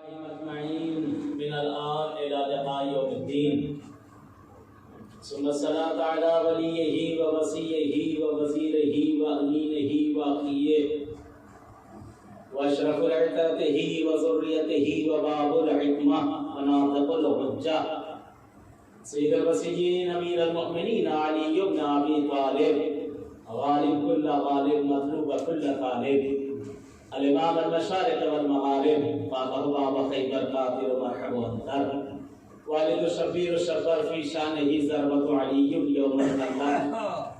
أجمعين من الآن إلى لقاء يوم الدين. ثم الصلاة على وليه ووصيه ووزيره وأمينه وأخيه وأشرف رعيته وذريته وباب الحكمة وناطق الحجة سيد الوصيين أمير المؤمنين علي بن أبي طالب غالب كل غالب مطلوب كل طالب الإمام المشارق والمغارب فاطر باب خيبر قاطر مرحب وانتر والد الشبير الشفر في شانه ضربة علي يوم القيامة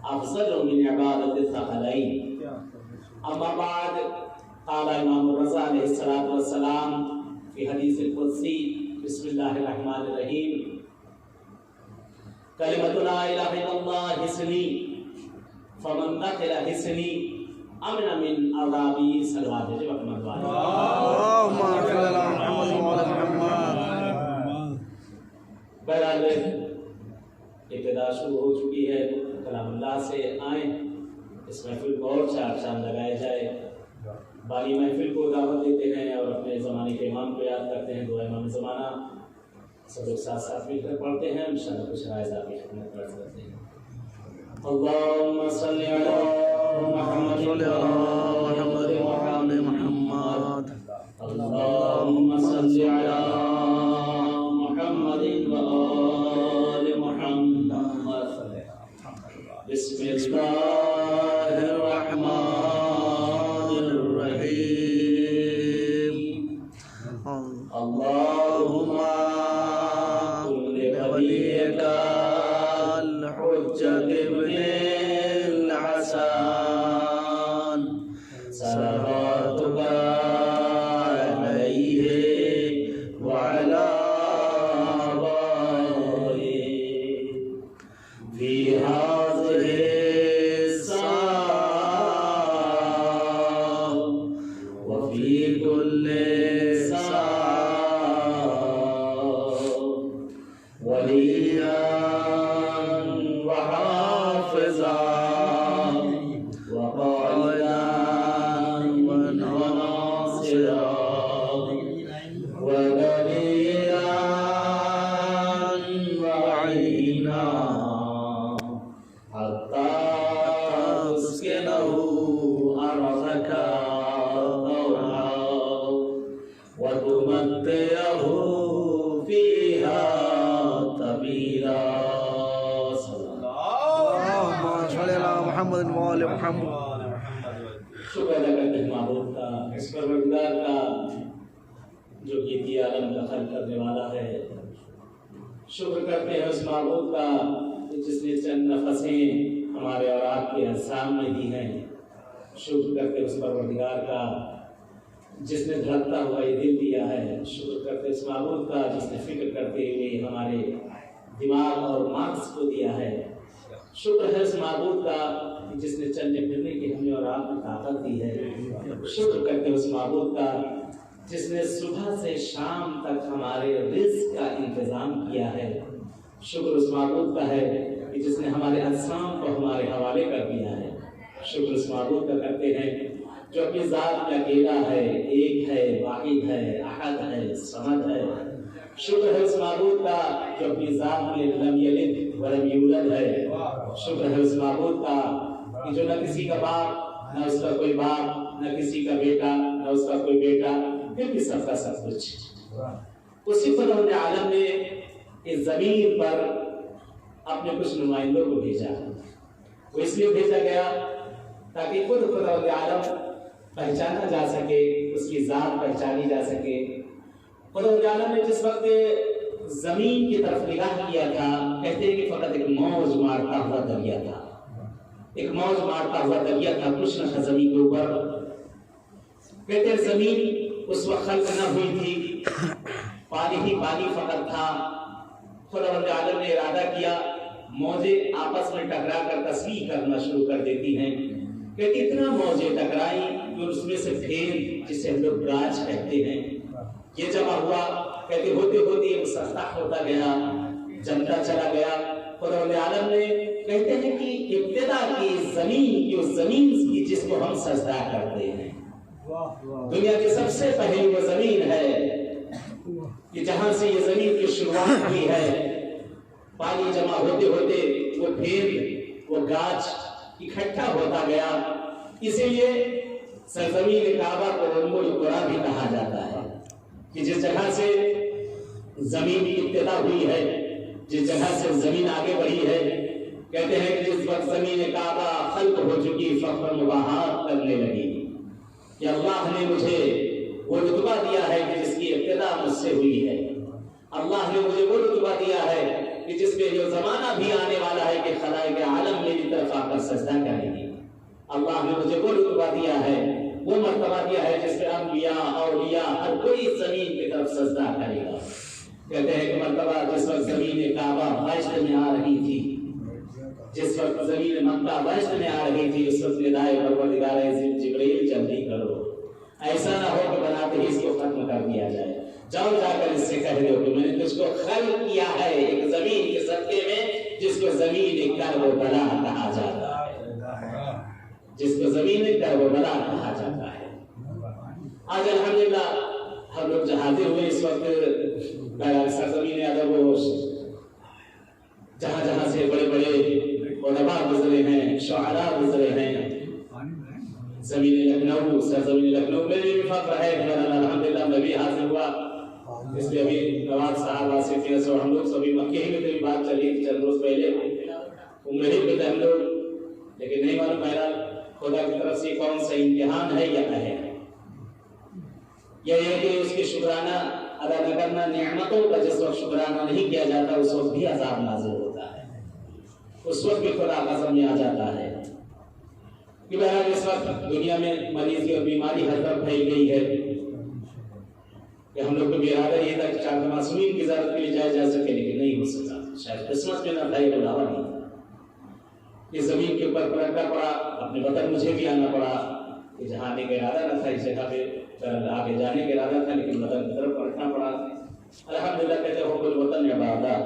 أفضل من عبادة الثقلين. أما بعد قال الإمام الرضا عليه الصلاة والسلام في حديث القدسي بسم الله الرحمن الرحيم كلمة لا إله إلا الله حسني فمن دخل حسني امن من عذابی صلوات محمد اللهم صل علی محمد وعلی محمد. بہرحال ابتدا شروع ہو چکی ہے، کلام اللہ سے آئیں، اس محفل کو اور چار چاند لگائے جائے. بانی محفل کو دعوت دیتے ہیں اور اپنے زمانے کے امام کو یاد کرتے ہیں. دعا امام زمانہ سب لوگ ساتھ ساتھ مل کر پڑھتے ہیں، انشاءاللہ کچھ رائے آپ کی خدمت کر سکتے ہیں. اللهم صل على محمد وعلى محمد. اللهم صل على محمد وآل محمد. بسم الله الرحمن الرحيم. اللهم كن لوليك الحجة ابن الحسن صلواتك عليه وعلى آبائه في هذه الساعة وفي كل ساعة وليا وحافظا وقائدا وناصرا ودليلا وعينا حتى تسكنه أرضك طوعا وتمتعه فيها طويلا. محمد وعلى محمد. شکر ادا کرتے ہیں معبود کا، اس پروردگار کا جو کیتی عالم کا خلق کرنے والا ہے. شکر کرتے ہیں اس معبود کا جس نے چند نفسیں ہمارے اور آپ کے اجسام میں دی ہیں. شکر کرتے ہیں اس پروردگار کا جس نے دھڑکتا ہوا یہ دل دیا ہے. شکر کرتے ہیں اس معبود کا جس نے فکر کرتے ہوئے ہمارے دماغ اور مغز کو دیا ہے. شکر ہے اس معبود کا جس نے چلنے پھرنے کی ہمیں اور آپ کو طاقت دی ہے. شکر کرتے ہیں اس معبود کا جس نے صبح سے شام تک ہمارے رزق کا انتظام کیا ہے. شکر اس معبود کا ہے کہ جس نے ہمارے اجسام کو ہمارے حوالے کر دیا ہے. شکر اس معبود کا کرتے ہیں جو اپنی ذات میں اکیلا ہے، ایک ہے، واحد ہے، احد ہے، صمد ہے. شکر ہے اس معبود کا جو اپنی ذات میں لم یلد ولم یولد ہے. شکر ہے اس معبود کا کہ جو نہ کسی کا باپ، نہ اس کا کوئی باپ، نہ کسی کا بیٹا، نہ اس کا کوئی بیٹا، پھر بھی سب کا سب کچھ. اسی خداوند عالم نے اس زمین پر اپنے کچھ نمائندوں کو بھیجا. وہ اس لیے بھیجا گیا تاکہ خود خداوند عالم پہچانا جا سکے، اس کی ذات پہچانی جا سکے. خداوند عالم نے جس وقت زمین کی طرف نگاہ کیا تھا، کہتے ہیں کہ فقط ایک موج مارتا ہوا دریا تھا. ایک موج مارتا ہوا دریا تھا، کچھ نہ تھا زمین کے اوپر. کہتے ہیں زمین اس وقت خلق نہ ہوئی تھی، پانی ہی پانی فقط تھا. خداوند عالم نے ارادہ کیا موجیں آپس میں ٹکرا کر تصویر کرنا شروع کر دیتی ہیں. کہ اتنا موجیں ٹکرائی کہ اس میں سے پھیل جسے ہم لوگ براج کہتے ہیں یہ جمع ہوا. کہتے ہوتے ہوتے یہ مسطح ہوتا گیا، جمتا چلا گیا. خداوند عالم نے کہتے ہیں کہ ابتدا کی زمین کی اس زمین کی جس کو ہم سجدہ کرتے ہیں، دنیا کی سب سے پہلی وہ زمین ہے کہ جہاں سے یہ زمین کی شروعات ہوئی ہے، پانی جمع ہوتے ہوتے وہ پھر وہ گاج اکٹھا ہوتا گیا، اسی لیے سرزمین کعبہ کو ام القریٰ بھی کہا جاتا ہے کہ جس جگہ سے زمین کی ابتدا ہوئی ہے، جس جگہ سے زمین آگے بڑھی ہے، کہتے ہیں کہ جس وقت زمین کعبہ خلق ہو چکی فخر مباحات کرنے لگی کہ اللہ نے مجھے وہ رتبہ دیا ہے کہ جس کی ابتدا مجھ سے ہوئی ہے، اللہ نے مجھے وہ رتبہ دیا ہے کہ جس میں جو زمانہ بھی آنے والا ہے کہ خلائق عالم میری طرف آ کر سجدہ کریں گے، اللہ نے مجھے وہ رتبہ دیا ہے، وہ مرتبہ دیا ہے جس میں انبیاء اولیاء ہر کوئی زمین کی طرف سجدہ کرے گا۔ کہتے ہیں کہ مرتبہ جس وقت زمین کعبہ باشت میں آ رہی تھی، جس وقت زمین مکہ باشت میں آ رہی تھی، اس وقت ندائے پروردگار جبرائیل جلدی کرو، ایسا نہ ہو کہ بناتے ہی اس کو ختم کر دیا جائے، جاؤ جا کر اس سے کہہ دو کہ میں نے تجھ کو خلق کیا ہے ایک زمین کے صدقے میں جس کو زمین کرب و بلا کہا جاتا ہے، جس کو زمین کرب و بلا کہا جاتا ہے۔ آج الحمدللہ ہم لوگ جہاں ہوئے اس وقت سرزمین ادب و جہاں جہاں سے بڑے بڑے علماء گزرے ہیں، شعراء گزرے ہیں، زمین لکھنؤ سرزمین لکھنؤ میں بھی فخر ہے، الحمدللہ میں بھی حاضر ہوا، اس لیے ابھی نواز صاحب آصف یس اور ہم لوگ سبھی مکے ہی میں تھی، بات چلی تھی چند روز پہلے، عمرے ہی میں تھے ہم لوگ، لیکن نہیں معلوم بہرحال خدا کی طرف سے کون سا امتحان ہے یا ہے، یہ کہ اس کی شکرانہ ادا نہ کرنا، نعمتوں کا جس وقت شکرانہ نہیں کیا جاتا اس وقت بھی عذاب نازل ہوتا ہے، اس وقت بھی خدا غضب میں آ جاتا ہے۔ کہ بہرحال اس وقت دنیا میں مریضی اور بیماری ہر طرف پھیل گئی ہے کہ ہم لوگ کو بھی ارادہ یہ تھا کہ چاند معصومین کی زیارت کے لیے جایا جا سکے، لیکن نہیں ہو سکا، شاید قسمت میں نہ تھا، یہ بلاوا نہیں تھا، اس زمین کے اوپر پلٹنا پڑا، اپنے وطن مجھے بھی آنا پڑا، کہ جہاں آنے کا ارادہ نہ تھا، اس جگہ پہ آگے جانے کا ارادہ تھا، لیکن وطن کی طرف پلٹنا پڑا۔ الحمدللہ کہتے ہیں حب الوطن عبادت،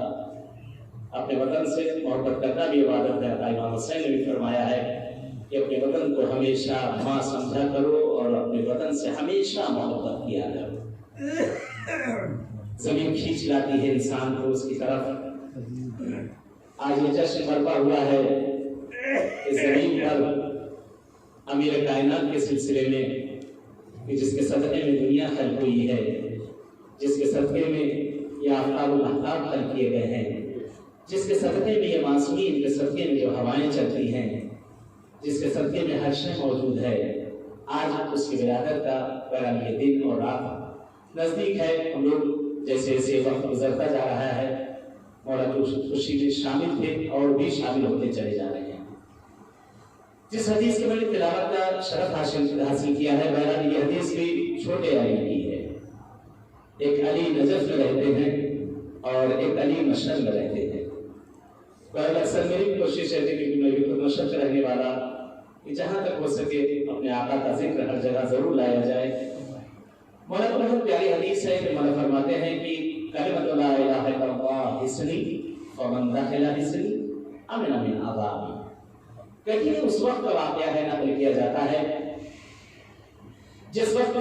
اپنے وطن سے محبت کرنا بھی عبادت ہے۔ امام حسین نے بھی فرمایا ہے کہ اپنے وطن کو ہمیشہ ماں سمجھا کرو اور اپنے وطن سے ہمیشہ محبت کیا کرو۔ زمین کھینچ لاتی ہے انسان کو اس کی طرف۔ آج یہ جشن برپا ہوا ہے اس زمین پر امیر کائنات کے سلسلے میں کہ جس کے صدقے میں دنیا خلق ہوئی ہے، جس کے صدقے میں یہ آفتاب و مہتاب خلق کیے گئے ہیں، جس کے صدقے میں یہ معصومین کے صدقے میں جو ہوائیں چلتی ہیں، جس کے صدقے میں ہر شے موجود ہے، آج اس کی ولادت کا بہرحال یہ دن اور رات نزدیک ہے۔ ہم لوگ جیسے جیسے وقت گزرتا جا رہا ہے مولا خوشی میں شامل تھے اور بھی شامل ہوتے چلے جا رہے ہیں۔ جس حدیث کے میں نے تلاوت کا شرف حاصل کیا ہے، بہرحال یہ حدیث بھی چھوٹے علی کی ہے۔ ایک علی نجف میں رہتے ہیں اور ایک علی مشہد میں رہتے ہیں۔ بہرحال اکثر میری کوشش ہے کہ میں بھی خود مشہد میں رہنے والا کہ جہاں تک ہو سکے اپنے آقا کا ذکر ہر جگہ ضرور لایا جائے۔ مولا کو بہت پیاری حدیث ہے کہ مولا فرماتے ہیں کہ کلمۃ لا الہ الا اللہ حصنی فمن دخل حصنی امن من عذابی۔ کہتے ہیں اس وقت کا واقعہ ہے، نقل کیا جاتا ہے جس وقت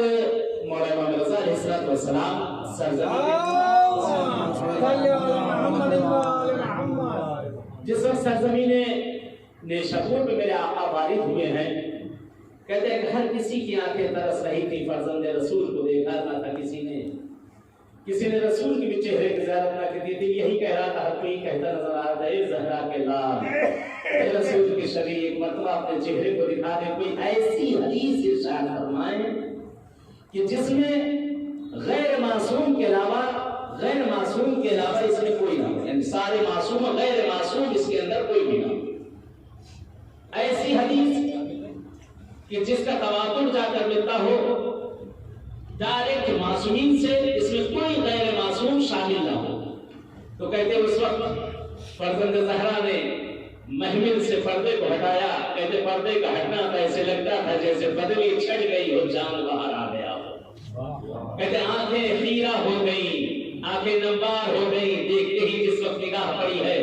مولا امام رضا علیہ السلام سرزمین نیشاپور میں میرے آقا وارد ہوئے ہیں، کہتے ہیں کہ ہر کسی کی آنکھیں ترس رہی تھی، فرزند رسول کو دیکھا نہ تھا کسی نے رسول کے بھی چہرے کی زیارت نہ کی تھی، یہی کہہ رہا تھا، ہر کوئی کہتا نظر آ رہا ہے زہرا کے لال اے رسول کی شبیہ ایک مرتبہ اپنے چہرے کو دکھا دے، کوئی ایسی حدیث ارشاد فرمائے کہ جس میں غیر معصوم کے علاوہ اس میں کوئی نہ ہو، یعنی سارے معصوم غیر معصوم اس کے اندر کوئی بھی نہ ہو، ایسی حدیث کہ جس کا تواتر جا کر ملتا ہو ڈائریکٹ معصومین سے، اس میں کوئی غیر معصوم شامل نہ ہو۔ تو کہتے ہیں اس وقت فرزند زہرا نے محمل سے پردے کو ہٹایا، کہتے پردے کا ہٹنا تھا ایسے لگتا تھا جیسے بدلی چھٹ گئی اور جان باہر آ گیا ہو، کہتے آنکھیں خیرہ ہو گئی، آنکھیں نمبار ہو گئی، دیکھتے ہی جس وقت نگاہ پڑی ہے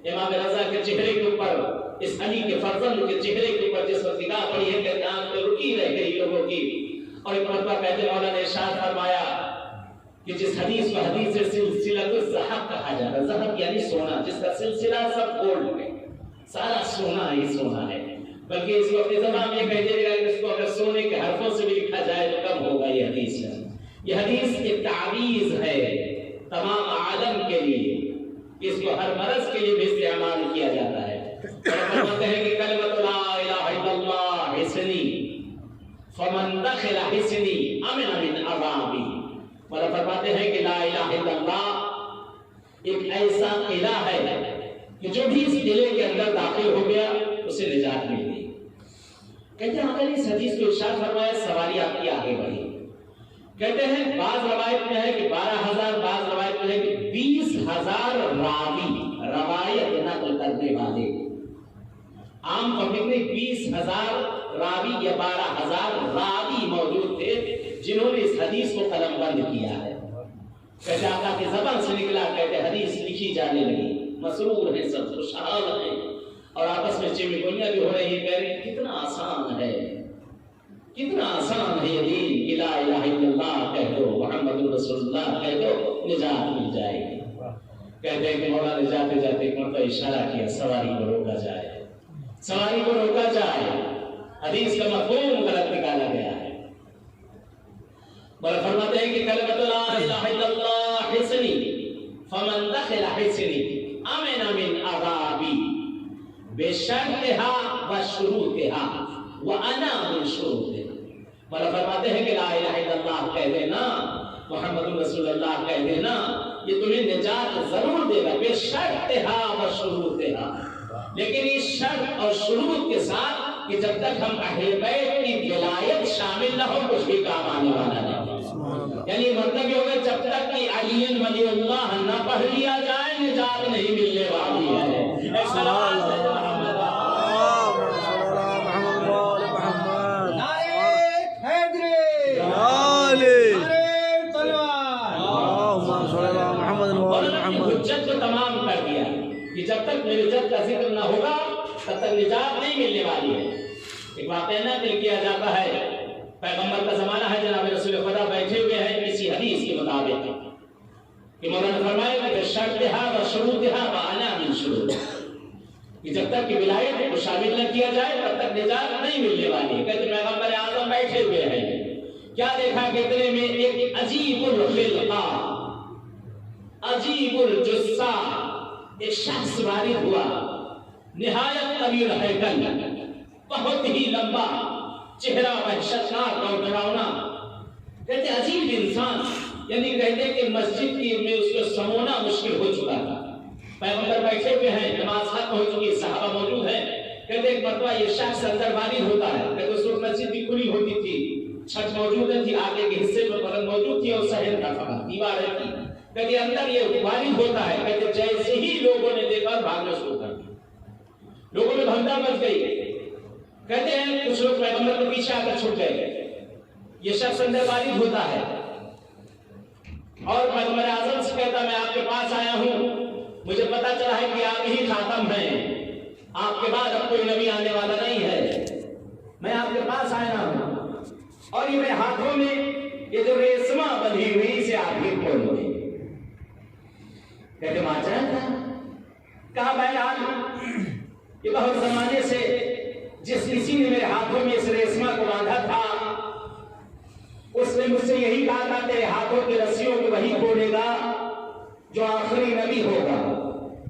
امام رضا کے چہرے کے اوپر، اس علی کے فرزند کے چہرے کے اوپر جس وقت نگاہ پڑی ہے، کہتے آنکھ میں رکی رہ گئی لوگوں کی، اور ایک مرتبہ کہتے مولا نے ارشاد فرمایا کہ جس حدیث کو حدیث سلسلۃ الذہب کہا جاتا ہے، ذہب یعنی سونا، جس کا سلسلہ سب گولڈ ہے، سارا سونا ہی سونا ہے، بلکہ اس کو اپنے زبان میں کہہ دے گا کہ اس کو اگر سونے کے حرفوں سے بھی لکھا جائے تو کم ہوگا یہ حدیث ہے۔ یہ حدیث ایک تعویذ ہے تمام عالم کے لیے، اس کو ہر مرض کے لیے بھی استعمال کیا جاتا ہے۔ اور فرماتے ہیں کہ کلمۃ لا الہ الا اللہ حصنی فمن دخل حصنی امن من عذابی۔ اور فرماتے ہیں کہ لا الہ الا اللہ ایک ایسا الہ ہے کہ جو بھی اس قلعے کے اندر داخل ہو گیا اسے نجات مل گئی۔ کہتے ہیں اگر اس حدیث کو ارشاد فرمایا، سواری آپ کی آگے بڑھی۔ کہتے ہیں بعض روایت میں ہے کہ 12,000، بعض روایت میں ہے کہ 20,000 راوی، روایت نقل کرنے والے، عام پبلک میں 20,000 راوی یا 12,000 راوی موجود تھے جنہوں نے اس حدیث کو قلم بند کیا ہے۔ کہتے آقا کی زبان سے نکلا، کہتے حدیث لکھی جانے لگی، مسرور ہیں سب، خوشحال ہیں، اور آپس میں چمگوئیاں بھی ہو رہی ہیں، کہہ رہے ہیں کتنا آسان ہے، کتنا آسان ہے یہ دین کہ لا الہ الا اللہ کہہ دو، محمد رسول اللہ کہہ دو، نجات مل جائے گی۔ کہتے ہیں کہ مولا نے جاتے جاتے ایک مرتبہ اشارہ کیا، سواری کو روکا جائے، سواری کو روکا جائے۔ حدیث کا مفہوم غلط نکالا گیا ہے۔ اور فرماتے ہیں کہ کلمۃ لا الہ الا اللہ حصنی فمن دخل حصنی امن من عذابی بشرطها وشروطها وانا من شروطها۔ اور فرماتے ہیں کہ لا الہ الا اللہ کہہ دینا، محمد رسول اللہ کہہ دینا، یہ تمہیں نجات ضرور دے گا، بشرطها وشروطها، لیکن اس شرط اور شروط کے ساتھ کہ جب تک ہم اہل بیت کی ولایت شامل نہ ہو کچھ بھی کام آنے والا نہیں۔ یعنی مطلب یہ ہوگا جب تک کہ علی ولی اللہ نہ پڑھ لیا جائے نجات نہیں ملنے والی ہے۔ حجت کو تمام کر دیا کہ جب تک میری حجت کا ذکر نہ ہوگا تب تک نجات نہیں ملنے والی ہے۔ ایک واقعہ نقل کیا جاتا ہے، پیغمبر کا زمانہ ہے، جناب رسول خدا بیٹھے ہوئے ہیں کسی حدیث کے مطابق کہ مولانا نے فرمایا کہ شرطها و شروطها وانا من شروط، کہ جب تک کہ ولایت کو شامل نہ کیا جائے تب تک نجات نہیں ملنے والی ہے۔ کہتے پیغمبر اعظم بیٹھے ہوئے ہیں، کیا دیکھا کہ اتنے میں ایک عجیب الخلقہ، عجیب الجثہ ایک شخص وارد ہوا، نہایت طویل ہیکل، بہت ہی لمبا چہرہ، وحشتناک اور ڈراؤنا۔ کہتے عجیب انسان، یعنی کہتے کہ مسجد کی میں اس کو سمونا مشکل ہو چکا تھا۔ پیغمبر بیٹھے ہوئے ہیں، نماز ختم ہو چکی، صحابہ موجود ہیں۔ کہتے ایک مرتبہ یہ شخص اندر وارد ہوتا ہے، کہتے اس وقت مسجد بھی کھلی ہوتی تھی، چھت موجود تھی، آگے کے حصے میں پلنگ موجود تھی اور صحن کا فقط دیواریں تھی۔ کہتے اندر یہ وارد ہوتا ہے، کہتے جیسے ہی لوگوں نے دیکھا بھاگنا شروع کر دیا، لوگوں میں بھگدڑ مچ گئی۔ کہتے ہیں کچھ لوگ پیغمبر کے پیچھے آ کر چھپ گئے۔ یہ شخص اندر وارد ہوتا ہے اور پیغمبر اعظم سے کہتا میں آپ کے پاس آیا ہوں، مجھے پتا چلا ہے کہ آپ ہی خاتم ہیں، آپ کے بعد اب کوئی نبی آنے والا نہیں ہے، میں آپ کے پاس آیا ہوں، اور یہ میرے ہاتھوں میں یہ جو ریشمہ بندھی ہوئی اسے آپ ہی کھول دو۔ کہتے ماچا کہا بہرحال یہ بہت زمانے سے جس کسی نے میرے ہاتھوں میں اس ریشمہ کو باندھا تھا اس نے مجھ سے یہی کہا تھا تیرے ہاتھوں کی رسیوں کو وہی کھولے گا جو آخری نبی ہوگا۔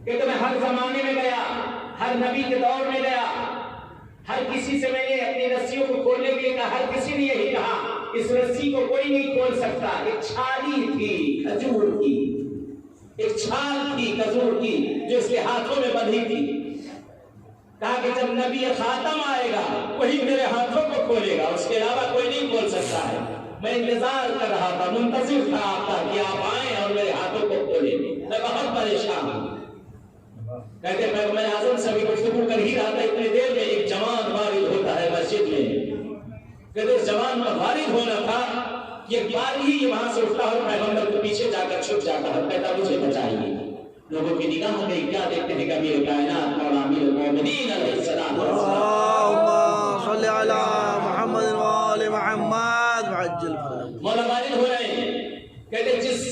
کہتے میں ہر زمانے میں گیا، ہر نبی کے دور میں گیا، ہر کسی سے میں نے اپنی رسیوں کو کھولنے کے لیے کہا، ہر کسی نے یہی کہا اس رسی کو کوئی نہیں کھول سکتا۔ ایک چھالی تھی کھجور کی، ایک چھال تھی کھجور کی جو اس کے ہاتھوں میں بندھی تھی۔ کہا کہ جب نبی خاتم آئے گا وہی میرے ہاتھوں کو کھولے گا، اس کے علاوہ کوئی نہیں کھول سکتا ہے۔ میں انتظار کر رہا تھا، منتظر تھا آپ کا کہ آپ آئیں اور میرے ہاتھوں کو کھولیں، میں بہت پریشان ہوں۔ کہتے پیغمبر اعظم سے بھی گفتگو کر ہی رہا تھا، اتنی دیر میں ایک جوان وارد ہوتا ہے مسجد میں۔ کہتے اس جوان کا وارد ہونا تھا، یہ بار ہی وہاں سے اٹھتا اور پیغمبر کے پیچھے جا کر چھپ جاتا ہے، کہتا مجھے بچائیے۔ لوگوں کی نگاہ ہو گئی، کیا دیکھتے ہیں کہ امیر کائنات مولا امیر المومنین علیہ السلام، اللہم صلی علی محمد وآل محمد وعجل فرج۔ مولا وارد ہو رہے ہیں، کہتے جس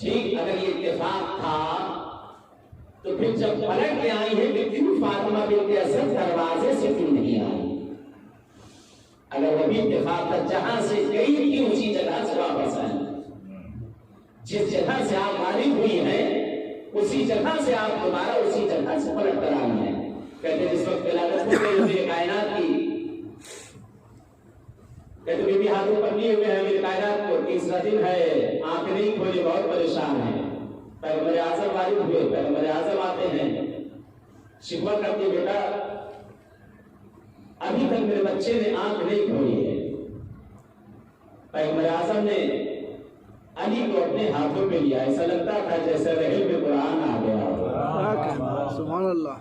ٹھیک اگر یہ اتفاق تھا تو پھر جب پلٹ کے آئی ہے کہ کیوں فاطمہ بنت اسد دروازے سے کیوں نہیں آئی؟ اگر وہ بھی اتفاق تھا جہاں سے گئی تھی اسی جگہ سے واپس آئی، جس جگہ سے آپ غالب ہوئی ہیں اسی جگہ سے آپ دوبارہ اسی جگہ سے پلٹ کر آئی ہیں۔ کہتے جس وقت ولادت ہو گئی میرے کائنات کی، کہتے بی بی ہاتھوں پر لیے ہوئے ہیں میرے کائنات کو، تیسرا دن ہے، آنکھ نہیں کھولے، بہت پریشان ہیں۔ پیغمبر اعظم غالب ہوئے، پیغمبر اعظم آتے ہیں، شکوہ کرتے بیٹا ابھی تک میرے بچے نے آنکھ نہیں کھولی ہے۔ پیغمبر اعظم نے علی کو اپنے ہاتھوں میں لیا، ایسا لگتا تھا جیسے رحل میں قرآن آ گیا ہو۔ سبحان اللہ۔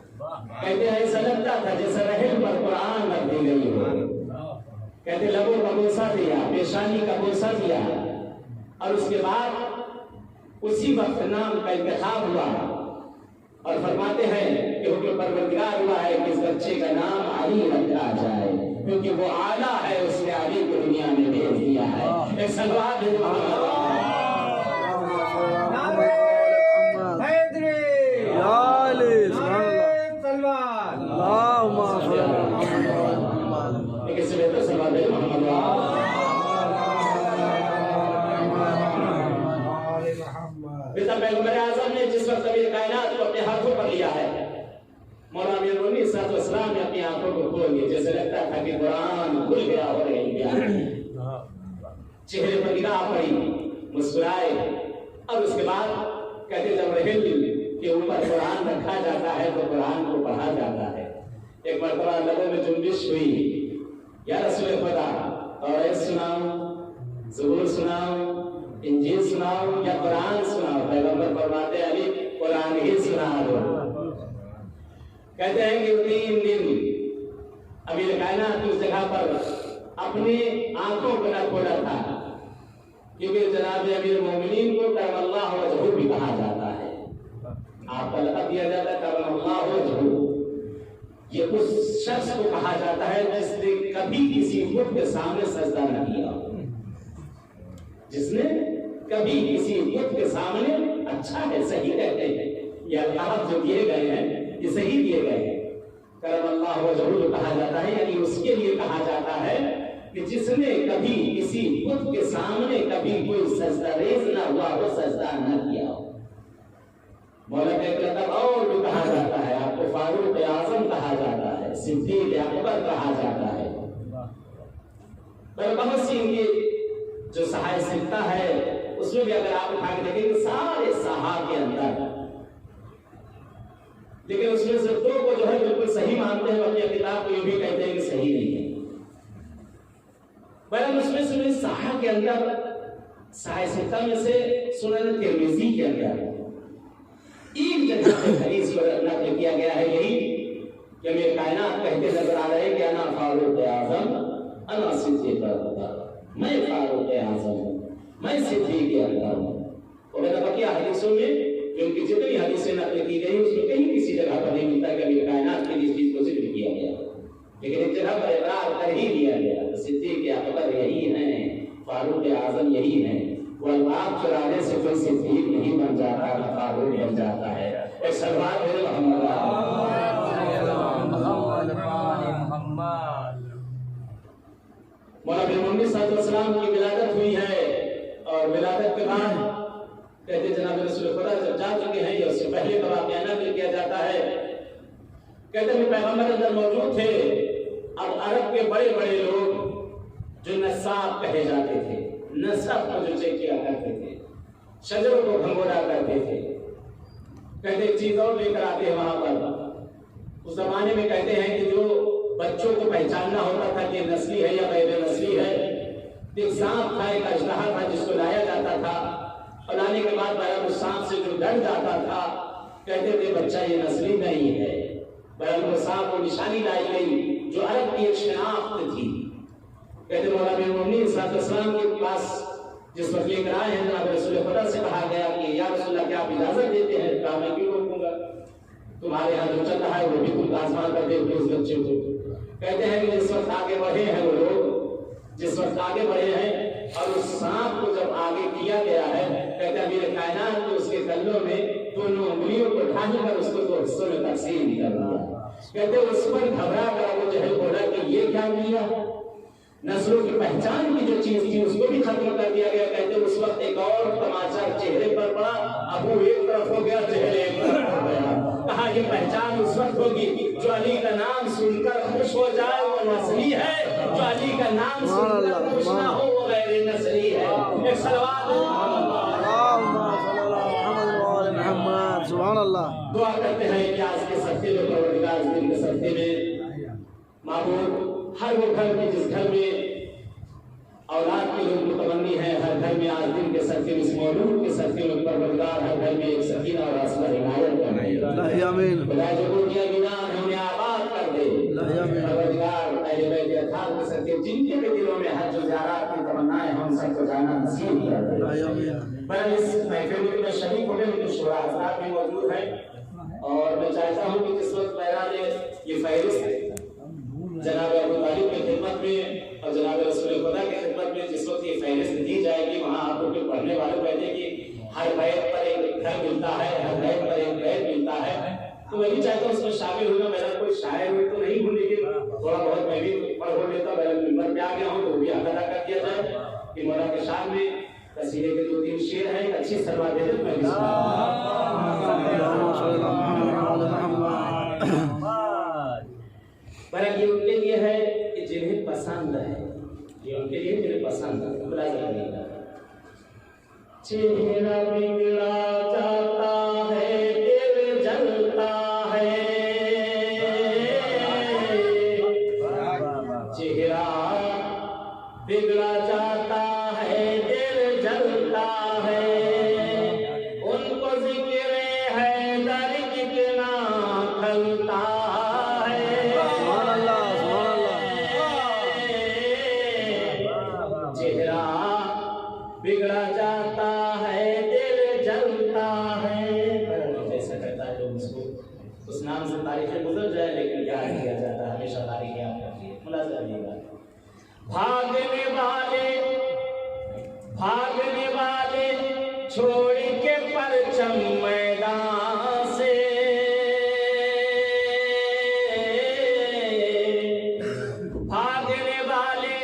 کہتے ہیں ایسا لگتا تھا جیسے رحل پر قرآن رکھ دی گئی ہو۔ کہتے لبوں کا بوسہ دیا، پیشانی کا بوسہ دیا، اور اس کے بعد اسی وقت نام کا انتخاب ہوا، اور فرماتے ہیں کہ حکم پروردگار ہوا ہے کہ اس بچے کا نام علی رکھا جائے کیونکہ وہ اعلیٰ ہے، اس نے علی کو دنیا میں بھیج دیا ہے۔ ایک سلوات ہے پیغمبر اعظم نے جس وقت ابھی کائنات کو اپنے ہاتھوں پر لیا ہے، مولانا امیر المومنین صلی اللہ علیہ وسلم نے اپنی آنکھوں کو کھول دیا، جیسے لگتا تھا کہ قرآن کھل گیا اور رہ گیا۔ چہرے پر نگاہ پڑی، مسکرائے، اور اس کے بعد کہتے جب رحل کے اوپر قرآن رکھا جاتا ہے تو قرآن کو پڑھا جاتا ہے۔ ایک مرتبہ لبوں میں جنبش ہوئی، یا رسول خدا اور سناؤ، زبور سناؤ، انجیل سناؤ یا قرآن سناؤ؟ پیغمبر فرماتے علی قرآن ہی سنا دو۔ کہتے ہیں کہ 3 دن امیر کائنات اس جگہ پر اپنی آنکھوں کو نہ کھولا تھا، کیونکہ جناب امیر المومنین کو کرم اللہ وجہہ بھی کہا جاتا ہے، آپ کا لقب دیا جاتا ہے کرم اللہ وجہہ۔ یہ اس شخص کو کہا جاتا ہے جس نے کبھی کسی بت کے سامنے سجدہ نہ کیا، جس نے کبھی کسی بت کے سامنے، اچھا ہے صحیح کہتے ہیں، یہ القاب جو دیے گئے ہیں یہ صحیح دیے گئے ہیں، کرم اللہ وجہہ جو کہا جاتا ہے، یعنی اس کے لیے کہا جاتا ہے کہ جس نے کبھی کسی بت کے سامنے کبھی کوئی سجدہ ریز نہ ہوا ہو، سجدہ نہ کیا ہو۔ مولا کا ایک لقب اور بھی کہا جاتا ہے، آپ کو فاروق اعظم کہا جاتا ہے، صدیق اکبر کہا جاتا ہے۔ پر بہت سی ان کی جو صحائف سکتا ہے اس میں بھی اگر آپ اٹھا کے دیکھیں گے سارے صحابہ کے اندر، لیکن اس میں سے 2 کو جو ہے بالکل صحیح مانتے ہیں، اپنی کتاب کو یہ بھی کہتے ہیں کہ صحیح نہیں ہے۔ بہرحال اس میں سے صحابہ کے اندر صحائف سکتا میں سے سنن ترمذی کے اندر ایک جگہ پہ حدیث کو نقل کیا گیا ہے، یہی کہ میرے کائنات کہتے نظر آ رہے کہ انا فاروق اعظم انا صدیق اکبر، میں فاروق اعظم ہوں، میں صدیق اکبر ہوں۔ اور بقیہ حدیثوں میں جو ان کی جتنی حدیثیں نقل کی گئی اس میں کہیں کسی جگہ پر نہیں ملتا کہ میرے کائنات کے لیے اس چیز کو ذکر کیا گیا، لیکن ایک جگہ پر اقرار کر ہی دیا گیا تو صدیق اکبر یہی ہیں، فاروق اعظم یہی ہیں۔ وہ القاب چرانے سے کوئی صدیق نہیں بن جاتا، فاروق بن جاتا ہے۔ ایک سلوات ہے محمد مولا امیر المومنین صلی اللہ علیہ وسلم کی ولادت ہوئی ہے، اور ولادت کے بعد کہتے جناب رسول خدا جب جا چکے ہیں، یا اس سے پہلے کا واقعہ نقل کیا جاتا ہے، کہتے ہیں پیغمبر اندر موجود تھے۔ اب عرب کے بڑے بڑے لوگ جو نصاب کہے جاتے تھے، نصب کو جو چیک کیا کرتے تھے، شجروں کو بھگوڑا کرتے تھے، کہتے ایک چیز اور لے کر آتے ہیں وہاں پر۔ اس زمانے میں کہتے ہیں کہ جو بچوں کو پہچاننا ہوتا تھا کہ نسلی ہے یا غیر نسلی ہے، ایک سانپ تھا، ایک اژدہا تھا جس کو لایا جاتا تھا، اور لانے کے بعد بہرحال اس سانپ سے جو ڈر جاتا تھا کہتے تھے بچہ یہ نسلی نہیں ہے۔ بہرحال وہ سانپ کو نشانی لائی گئی جو عرب کی ایک شناخت تھی۔ کہتے مولا امیر المومنین صلی اللہ علیہ وسلم کے پاس جس وقت لے کر آئے ہیں جناب رسول خدا سے کہا گیا کہ یا رسول اللہ کیا آپ اجازت دیتے ہیں؟ کہا میں کیوں روکوں گا، تمہارے ہاں جو چل رہا ہے وہ بھی تم آزما کر دیکھتے اس بچے کو۔ کہتے ہیں کہ جس وقت آگے بڑھے ہیں وہ لوگ، جس وقت آگے بڑھے ہیں اور اس سانپ کو جب آگے کیا گیا ہے کہتا ہے میرے کائنات کو اس کے کلوں میں دونوں انگلیوں کو ڈھال کر اس کو دو حصوں میں تقسیم کر دیا. کہتے اس پر گھبرا کر ابو جہل بولا کہ یہ کیا کیا؟ نسلوں کی پہچان کی جو چیز تھی اس کو بھی ختم کر دیا گیا. کہتے اس وقت ایک اور تماچا چہرے پر پڑا. ابو ایک طرف ہو گیا, جہل ایک طرف ہو گیا. کہا یہ پہچان اس وقت ہوگی جو علی کا نام سن کر خوش ہو جائے وہ نسلی ہے, جو علی کا نام سن کر خوش نہ ہو وہ غیر نسلی ہے. ایک صلوات سبحان اللہ. دعا کرتے ہیں کہ آج کے سفتے میں پروردگار اس دن کے سفتے میں معبود ہر وہ گھر میں جس گھر میں اولاد کی لوگ متمنی ہے, ہر گھر میں آج دن کے سفتے میں اس مولود کے سفتے میں پروردگار ہر گھر میں ایک سکینہ اور حوصلہ عنایت فرمائے. آمین. خدا جو گناہ ہے انہیں آباد کر دے. پروردگار اہل بیت اطہار کے سفتے جن کے بھی دلوں میں حج و زیارات کی تمنائیں ہم سب کو جانا نصیب کر دے. پر اس محفل میں شریک ہونے میں شورا حضرات بھی موجود ہیں اور میں چاہتا ہوں کہ جس وقت بہرحال یہ فہرست جناب ابو طالب کی خدمت میں اور جناب رسول خدا کی خدمت میں جس وقت یہ فہرست دی جائے گی وہاں آپ کے پڑھنے والے کہتے ہیں کہ ہر بیت پر ایک گھر ملتا ہے, ہر بیت پر ایک بیت ملتا ہے. تو میں بھی چاہتا ہوں اس میں شامل ہونا. میرا کوئی شاعر ہوئی تو نہیں ہوں لیکن تھوڑا بہت میں بھی پڑھ ہو لیتا. میرا ممبر پہ آ گیا ہوں تو وہ بھی حق ادا کر دیا جائے کہ مولا کے شان میں قصیدے کے 2-3 شعر ہیں. ایک اچھی سلوا دے دیں. میں پر یہ ان کے لیے ہے کہ جنہیں پسند ہے, یہ ان کے لیے جنہیں پسند ہے. ملازم نہیں ہے. چہرہ بگڑا جاتا ہے دل جلتا ہے, چہرہ بگڑا جاتا ہے دل جلتا ہے. ان کو ذکر ہے در کتنا کھلتا ہے. چہرہ بگڑا جاتا ہے دل جلتا ہے. جیسا کہتا ہے لوگ اس کو اس نام سے تاریخیں گزر جائے لیکن یاد کیا جاتا ہے, ہمیشہ تاریخیں یاد کرتی ہے. ملازم یہ بات بھاگنے والے چھوڑ کے پرچم میدان سے, بھاگنے والے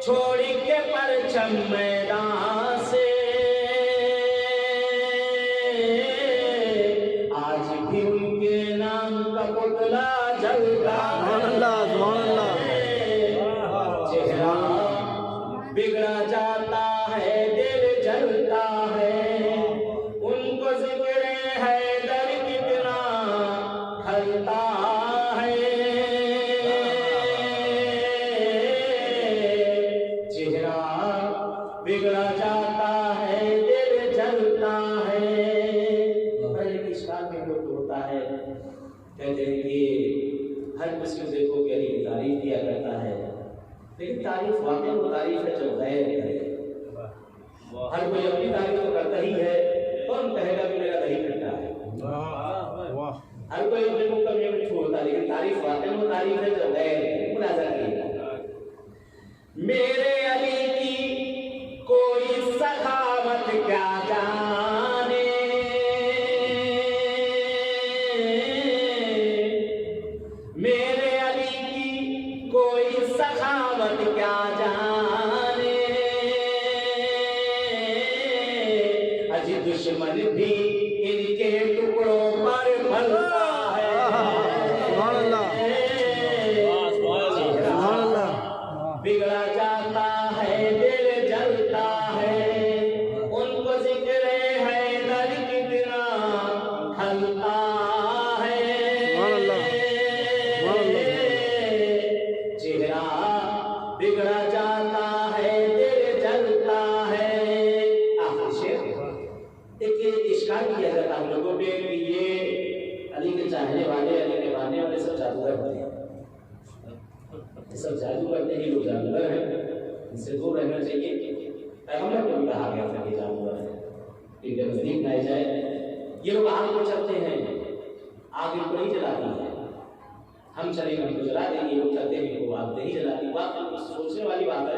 چھوڑ کے پرچم میدان سے آج بھی ان کے نام کا پتلا جلتا ہے. چہرہ بگڑا جاتا ہے دل جلتا ہے. ان کو ذکر ہے در کتنا کھلتا ہے. چہرہ بگڑا جاتا ہے دل جلتا ہے. اشکال میں جو ہوتا ہے کہتے ہیں کہ ہر کسی کو دیکھو کہ علی کی تعریف کیا کرتا ہے لیکن تعریف واقعی وہ تعریف ہے جو غیر ہے. ہر کوئی اپنی تعریف تو کرتا ہی ہے. کون کہے گا کہ میرا دہی کھٹا ہے؟ ہر کوئی اپنے منہ کا میٹھ چھوڑتا ہے لیکن تعریف واقعی وہ تعریف ہے جو غیر ہے. ملازم کیجیے میرے علی کی کوئی سخاوت کیا جانے, میرے علی کی کوئی سخاوت کیا جانے. اجی دشمن بھی ان کے ٹکڑوں پر پھلتا ہے. سبحان اللہ. سبحان اللہ. بگڑا جاتا ہے دل جلتا ہے. ان کو ذکر ہے در کتنا کھلتا ہے. چہرہ بگڑا جاتا ہے دل جلتا ہے. ایک اشکال کیا جاتا ہم لوگوں پہ کہ یہ علی کے چاہنے والے علی کے ماننے والے سب جادوگر ہوتے ہیں. سب جادو کرتے ہیں, لوگ جادوگر ہیں, ان سے دور رہنا چاہیے. پیغمبر کو بھی کہا گیا تھا کہ جادوگر ہے, ان کے نزدیک نہ جائے. یہ لوگ آگ کو چلتے ہیں, آگ ان کو نہیں جلاتی ہے. ہم چلیں گے ان کو جلا دیں گے, لوگ چلتے ہیں ان کو آگ نہیں جلاتی. بات سوچنے والی بات ہے.